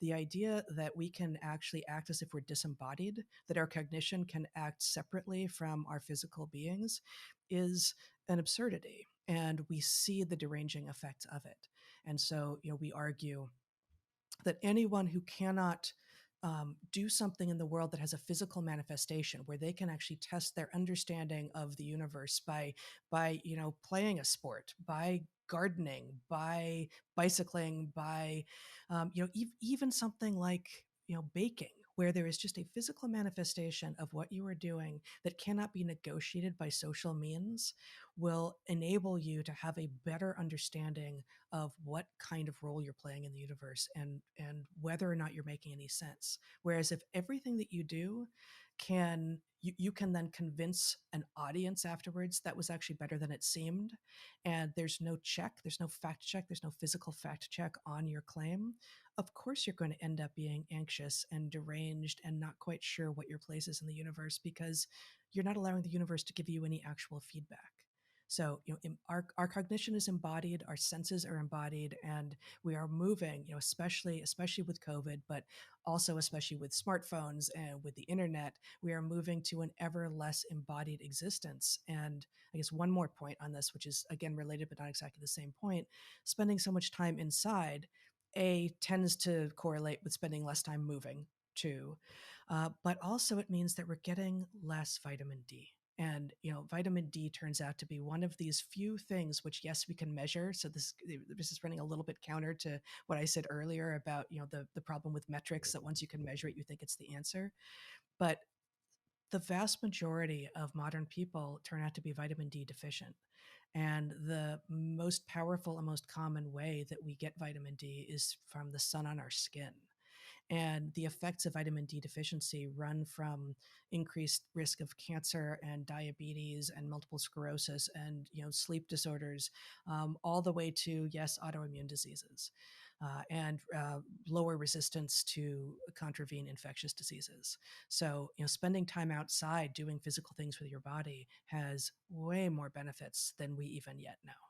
the idea that we can actually act as if we're disembodied, that our cognition can act separately from our physical beings, is an absurdity. And we see the deranging effects of it. And so, we argue that anyone who cannot do something in the world that has a physical manifestation, where they can actually test their understanding of the universe by playing a sport, by gardening, by bicycling, by even something like baking, where there is just a physical manifestation of what you are doing that cannot be negotiated by social means, will enable you to have a better understanding of what kind of role you're playing in the universe, and whether or not you're making any sense. Whereas if everything that you do you can then convince an audience afterwards that was actually better than it seemed, and there's no fact check, there's no physical fact check on your claim, of course you're going to end up being anxious and deranged and not quite sure what your place is in the universe, because you're not allowing the universe to give you any actual feedback. So, our cognition is embodied, our senses are embodied, and we are moving, especially with COVID, but also especially with smartphones and with the internet, we are moving to an ever less embodied existence. And I guess one more point on this, which is again related but not exactly the same point: spending so much time inside, tends to correlate with spending less time moving too, but also it means that we're getting less vitamin D. And vitamin D turns out to be one of these few things which, yes, we can measure. So this is running a little bit counter to what I said earlier about the problem with metrics, that once you can measure it, you think it's the answer. But the vast majority of modern people turn out to be vitamin D deficient. And the most powerful and most common way that we get vitamin D is from the sun on our skin. And the effects of vitamin D deficiency run from increased risk of cancer and diabetes and multiple sclerosis and sleep disorders, all the way to, yes, autoimmune diseases, and lower resistance to contravene infectious diseases. So spending time outside doing physical things with your body has way more benefits than we even yet know.